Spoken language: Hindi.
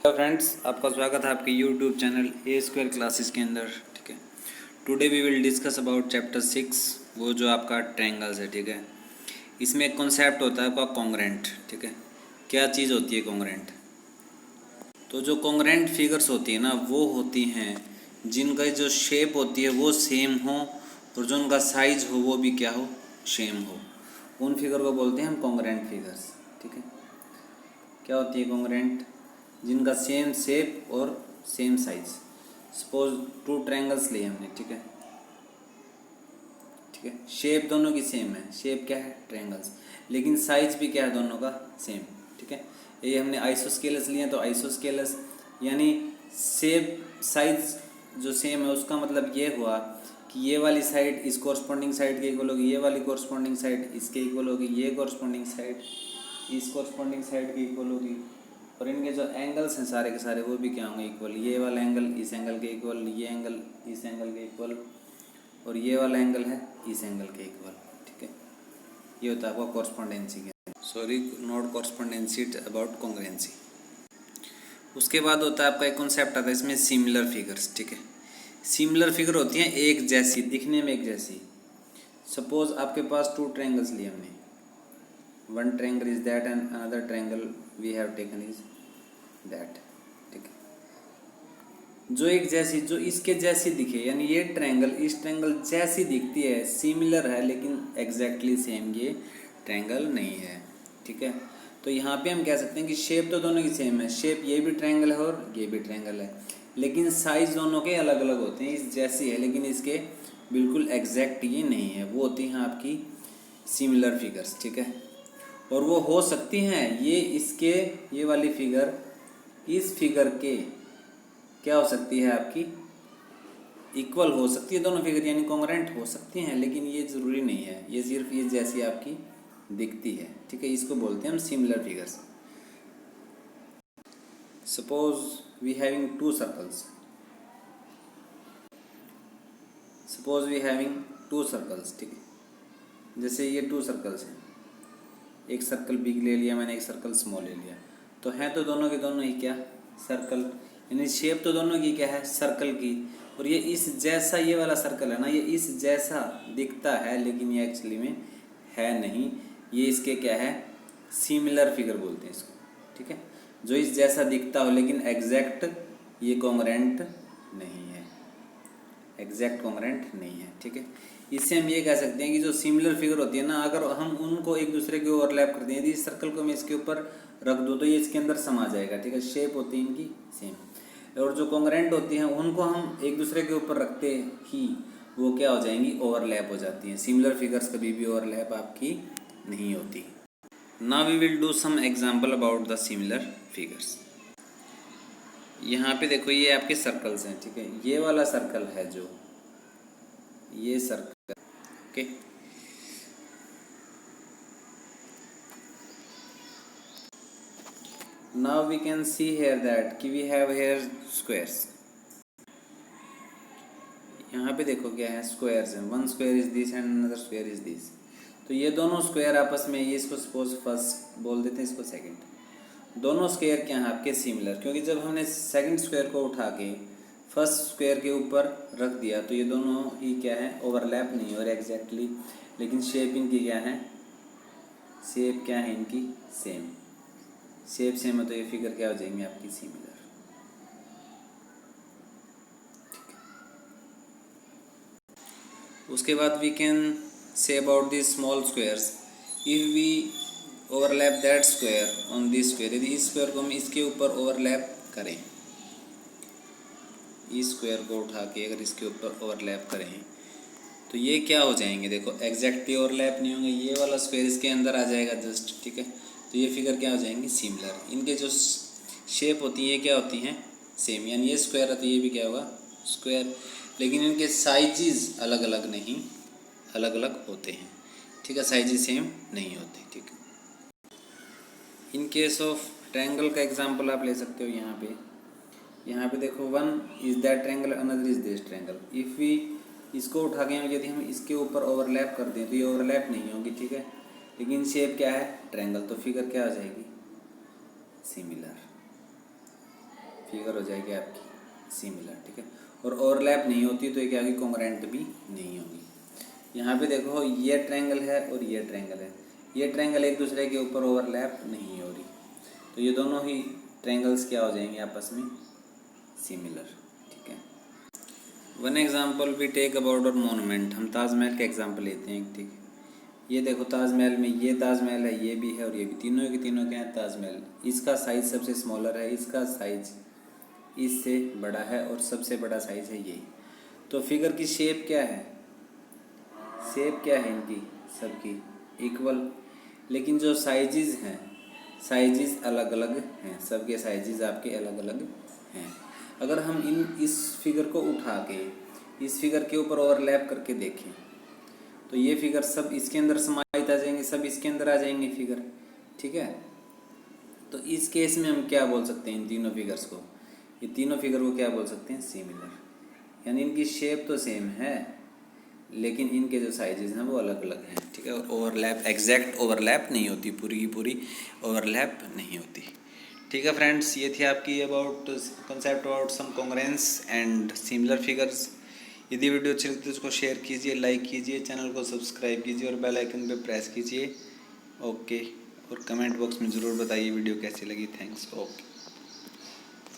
हेलो फ्रेंड्स, आपका स्वागत है आपके YouTube channel A square classes के अंदर। ठीक है, today we will discuss about chapter 6, वो जो आपका ट्रायंगल्स है। ठीक है, इसमें एक कॉन्सेप्ट होता है आपका कॉन्ग्रेंट। ठीक है, क्या चीज़ होती है कॉन्ग्रेंट? तो जो कॉन्ग्रेंट फिगर्स होती है ना, वो होती हैं जिनका जो शेप होती है वो सेम हो और जो उनका साइज हो वो भी क्या हो, सेम हो। उन फिगर को बोलते हैं हम कॉन्ग्रेंट फिगर्स। ठीक है, क्या होती है कॉन्ग्रेंट? जिनका सेम शेप और same size. Suppose to triangles लिए हमने। ठीक है, ठीक है, शेप दोनों की सेम है। शेप क्या है? ट्रायंगल्स। लेकिन साइज भी क्या है दोनों का? सेम। ठीक है, ये हमने आइसोस्केलस लिए तो आइसोस्केलस यानी शेप साइज जो सेम है, उसका मतलब ये हुआ कि ये वाली साइड इस कोरस्पॉन्डिंग साइड के इक्वल होगी, ये वाली कोरस्पॉन्डिंग साइड इसके इक्वल होगी, ये कोरस्पॉन्डिंग साइड इस कोरस्पॉन्डिंग साइड की इक्वल होगी। और इनके जो एंगल्स हैं सारे के सारे वो भी क्या होंगे? इक्वल। ये वाला एंगल इस एंगल के इक्वल, ये एंगल इस एंगल के इक्वल, और ये वाला एंगल है इस एंगल के इक्वल। ठीक है, ये होता है आपका कॉरस्पॉन्डेंसी के, सॉरी नॉट कॉरस्पॉन्डेंसी, अबाउट कॉन्ग्रुएंसी। उसके बाद होता है आपका एक कॉन्सेप्ट आता है इसमें, सिमिलर फिगर्स। ठीक है, सिमिलर फिगर होती हैं एक जैसी, दिखने में एक जैसी। सपोज आपके पास टू ट्रायंगल्स लिए हमने, one triangle is that and another triangle we have taken is that. ठीक है, जो एक जैसी, जो इसके जैसी दिखे, यानी ये ट्रायंगल इस ट्रायंगल जैसी दिखती है, सिमिलर है, लेकिन एग्जैक्टली सेम ये ट्रायंगल नहीं है। ठीक है, तो यहाँ पे हम कह सकते हैं कि शेप तो दोनों की सेम है। शेप ये भी ट्रायंगल है और ये भी ट्रायंगल है, लेकिन साइज दोनों के अलग अलग होते हैं। इस जैसी है लेकिन इसके बिल्कुल एग्जैक्ट ये नहीं है। वो होती हैं आपकी सिमिलर फिगर्स। ठीक है, और वो हो सकती हैं ये इसके, ये वाली फिगर इस फिगर के क्या हो सकती है आपकी? इक्वल हो सकती है दोनों फिगर, यानी कॉन्ग्रुएंट हो सकती हैं, लेकिन ये ज़रूरी नहीं है। ये सिर्फ ये जैसी आपकी दिखती है। ठीक है, इसको बोलते हैं हम similar figures. Suppose we having two circles, suppose we having two circles. ठीक है, जैसे ये टू सर्कल्स हैं, एक सर्कल बिग ले लिया मैंने, एक सर्कल स्मॉल ले लिया, तो हैं तो दोनों के दोनों ही क्या? सर्कल। यानी शेप तो दोनों की क्या है? सर्कल की। और ये इस जैसा, ये वाला सर्कल है ना, ये इस जैसा दिखता है लेकिन ये एक्चुअली में है नहीं। ये इसके क्या है? सिमिलर फिगर बोलते हैं इसको। ठीक है, जो इस जैसा दिखता हो लेकिन एग्जैक्ट ये कॉन्ग्रुएंट नहीं है, एग्जैक्ट कॉन्ग्रुएंट नहीं है। ठीक है, इससे हम ये कह सकते हैं कि जो सिमिलर फिगर होती है ना, अगर हम उनको एक दूसरे के ओवरलैप करते हैं, यदि इस सर्कल को मैं इसके ऊपर रख दूँ तो ये इसके अंदर समा जाएगा। ठीक है, शेप होती है इनकी सेम। और जो कॉन्ग्रुएंट होती हैं उनको हम एक दूसरे के ऊपर रखते ही वो क्या हो जाएंगी? ओवरलैप हो जाती हैं। सिमिलर फिगर्स कभी भी ओवरलैप आपकी नहीं होती। Now we will do some example about the similar figures. यहाँ पे देखो, ये आपके सर्कल्स हैं। ठीक है, ये वाला सर्कल है जो, ये circle. Okay, now we can see here that कि वी हैव हेयर स्क्वायर्स। यहाँ पे देखो क्या है? स्क्वायर्स हैं। One square is this and another square is this. तो ये दोनों स्क्वायर आपस में, ये इसको सपोज फर्स्ट बोल देते हैं, इसको सेकंड। दोनों स्क्वायर क्या हैं आपके? सिमिलर। क्योंकि जब हमने सेकंड स्क्वायर को उठा के फर्स्ट स्क्वायर के ऊपर रख दिया तो ये दोनों ही क्या है? ओवरलैप नहीं हो रहे एग्जैक्टली, लेकिन शेप इनकी क्या है? शेप क्या है इनकी? सेम। शेप सेम है तो ये फिगर क्या हो जाएंगे आपकी? सिमिलर। उसके बाद we can say about this small squares, if we overlap that square on this square. यदि इस स्क्वायर को हम इसके ऊपर ओवरलैप करें, इस स्क्वायर को उठा के अगर इसके ऊपर ओवरलैप करें तो ये क्या हो जाएंगे? देखो एग्जैक्टली ओवरलैप नहीं होंगे, ये वाला स्क्वायर इसके अंदर आ जाएगा जस्ट। ठीक है, तो ये फिगर क्या हो जाएंगी? सिमिलर। इनके जो शेप होती है ये क्या होती हैं? सेम। यानी ये स्क्वायर है तो ये भी क्या होगा? स्क्वायर। लेकिन इनके साइजेस अलग अलग नहीं, अलग अलग होते हैं। ठीक है, साइजेस सेम नहीं होते। ठीक है, इन केस ऑफ ट्रायंगल का एग्जांपल आप ले सकते हो। यहाँ पे देखो, one is that triangle, another is this triangle. If we इसको उठा के यदि हम इसके ऊपर ओवरलैप कर दें तो ये ओवरलैप नहीं होगी। ठीक है, लेकिन शेप क्या है? ट्रायंगल। तो फिगर क्या हो जाएगी? सिमिलर। फिगर हो जाएगी आपकी सिमिलर, ठीक है। और ओवरलैप नहीं होती तो ये क्या होगी, कॉन्ग्रुएंट भी नहीं होगी। यहाँ पे देखो ये ट्रायंगल है और ये ट्रायंगल है, ये ट्रायंगल एक दूसरे के ऊपर ओवरलैप नहीं हो रही, तो ये दोनों ही ट्रायंगल्स क्या हो जाएंगे आपस में, सिमिलर, ठीक है। One example we take about our monument, हम ताजमहल का एग्जाम्पल लेते हैं, ठीक है। ये देखो ताजमहल में ये ताजमहल है, ये भी है और ये भी, तीनों के तीनों क्या है, ताजमहल। इसका साइज़ सबसे स्मॉलर है, इसका साइज़ इससे बड़ा है और सबसे बड़ा साइज़ है ये। तो फिगर की शेप क्या है, शेप क्या है इनकी सबकी इक्वल, लेकिन जो साइजेस हैं साइजेस अलग अलग हैं, सबके साइजेस आपके अलग अलग हैं। अगर हम इस फिगर को उठा के इस फिगर के ऊपर ओवरलैप करके देखें तो ये फिगर सब इसके अंदर समाहित आ जाएंगे, सब इसके अंदर आ जाएंगे फिगर, ठीक है। तो इस केस में हम क्या बोल सकते हैं, इन तीनों फिगर्स को, ये तीनों फिगर को क्या बोल सकते हैं, सिमिलर। यानी इनकी शेप तो सेम है लेकिन इनके जो साइजेस हैं वो अलग अलग हैं, ठीक है। और ओवरलैप, एग्जैक्ट ओवरलैप नहीं होती, पूरी की पूरी ओवरलैप नहीं होती, ठीक है फ्रेंड्स। ये थी आपकी about concept about some congruence and similar figures. यदि वीडियो अच्छी लगती है तो उसको शेयर कीजिए, लाइक कीजिए, चैनल को सब्सक्राइब कीजिए और बेल आइकन पे प्रेस कीजिए, ओके। और कमेंट बॉक्स में ज़रूर बताइए वीडियो कैसी लगी, थैंक्स, ओके।